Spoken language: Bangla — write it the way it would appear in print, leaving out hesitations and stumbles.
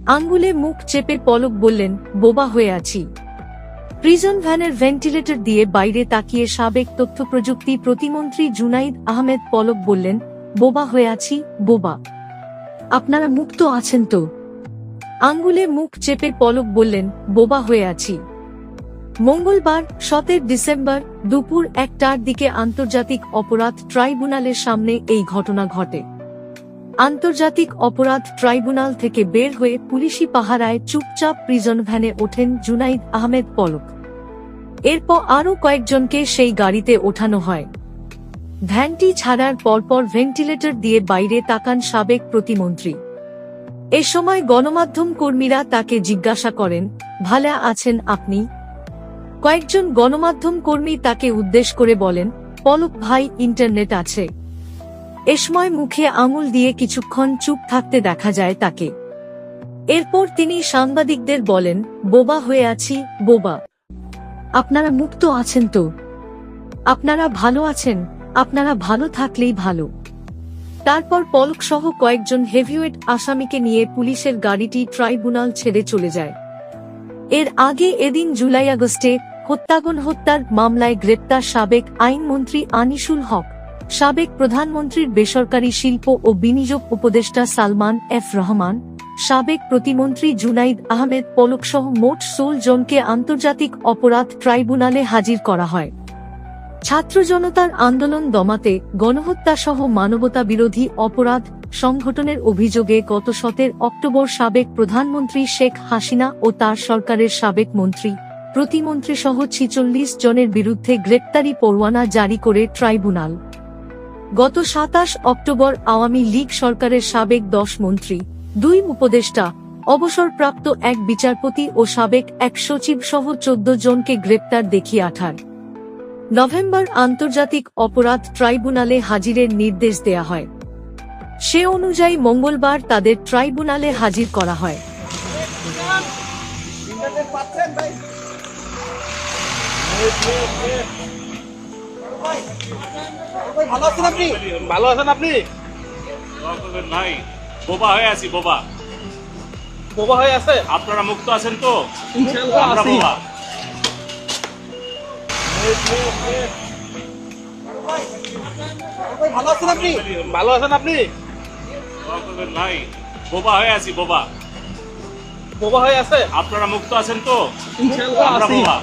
আঙ্গুলে মুখ চেপে পলক বললেন, বোবা হয়ে আছি। প্রিজন ভ্যানের ভেন্টিলেটর দিয়ে বাইরে তাকিয়ে সাবেক তথ্য প্রযুক্তি প্রতিমন্ত্রী জুনাইদ আহমেদ পলক বললেন, বোবা হয়ে আছি, বোবা। আপনারা মুক্ত আছেন তো? আঙ্গুলে মুখ চেপে পলক বললেন, বোবা হয়ে আছি। মঙ্গলবার 17 ডিসেম্বর দুপুর 1টার দিকে আন্তর্জাতিক অপরাধ ট্রাইব্যুনালের সামনে এই ঘটনা ঘটে। আন্তর্জাতিক অপরাধ ট্রাইব্যুনাল থেকে বের হয়ে পুলিশি পাহারায় চুপচাপ প্রিজন ভ্যানে ওঠেন জুনাইদ আহমেদ পলক। এরপর আরও কয়েকজনকে সেই গাড়িতে ওঠানো হয়। ভ্যানটি ছাড়ার পরপর ভেন্টিলেটর দিয়ে বাইরে তাকান সাবেক প্রতিমন্ত্রী। এ সময় গণমাধ্যম কর্মীরা তাকে জিজ্ঞাসা করেন, ভালো আছেন আপনি? কয়েকজন গণমাধ্যম কর্মী তাকে উদ্দেশ করে বলেন, পলক ভাই, ইন্টারনেট আছে। এ সময় মুখে আঙুল দিয়ে কিছুক্ষণ চুপ থাকতে দেখা যায় তাকে। এরপর তিনি সাংবাদিকদের বলেন, বোবা হয়ে আছি, বোবা। আপনারা মুক্ত আছেন তো? আপনারা ভালো আছেন? আপনারা ভালো থাকলেই ভালো। তারপর পলক সহ কয়েকজন হেভিওয়েট আসামিকে নিয়ে পুলিশের গাড়িটি ট্রাইব্যুনাল ছেড়ে চলে যায়। এর আগে এদিন জুলাই আগস্টে হত্যার মামলায় গ্রেপ্তার সাবেক আইনমন্ত্রী আনিসুল হক, সাবেক প্রধানমন্ত্রীর বেসরকারি শিল্প ও বিনিয়োগ উপদেষ্টা সালমান এফ রহমান, সাবেক প্রতিমন্ত্রী জুনাইদ আহমেদ পলক সহ মোট 16 জনকে আন্তর্জাতিক অপরাধ ট্রাইব্যুনালে হাজির করা হয়। ছাত্র জনতার আন্দোলন দমাতে গণহত্যা সহ মানবতা বিরোধী অপরাধ সংগঠনের অভিযোগে গত 17 অক্টোবর সাবেক প্রধানমন্ত্রী শেখ হাসিনা ও তার সরকারের সাবেক মন্ত্রী, প্রতিমন্ত্রী সহ 46 জনের বিরুদ্ধে গ্রেপ্তারি পরোয়ানা জারি করে ট্রাইব্যুনাল। গত 27 অক্টোবর আওয়ামী লীগ সরকারের সাবেক 10 মন্ত্রী, 2 উপদেষ্টা, অবসরপ্রাপ্ত 1 বিচারপতি ও সাবেক 1 সচিব সহ 14 জনকে গ্রেপ্তার দেখিয়ে 18 নভেম্বর আন্তর্জাতিক অপরাধ ট্রাইব্যুনালে হাজিরের নির্দেশ দেয়া হয়। সে অনুযায়ী মঙ্গলবার তাদের ট্রাইব্যুনালে হাজির করা হয়। ভালো আছেন আপনি? ভালো আছেন আপনি? ভাই, বোবা হয়ে আছি, বোবা। বোবা হয়ে আছে? আপনারা মুক্ত আছেন তো? ইনশাআল্লাহ আমরা আছি। বোবা। ভালো আছেন আপনি? ভালো আছেন আপনি? ভাই, বোবা হয়ে আছি, বোবা। বোবা হয়ে আছে? আপনারা মুক্ত আছেন তো? ইনশাআল্লাহ আমরা আছি। বোবা।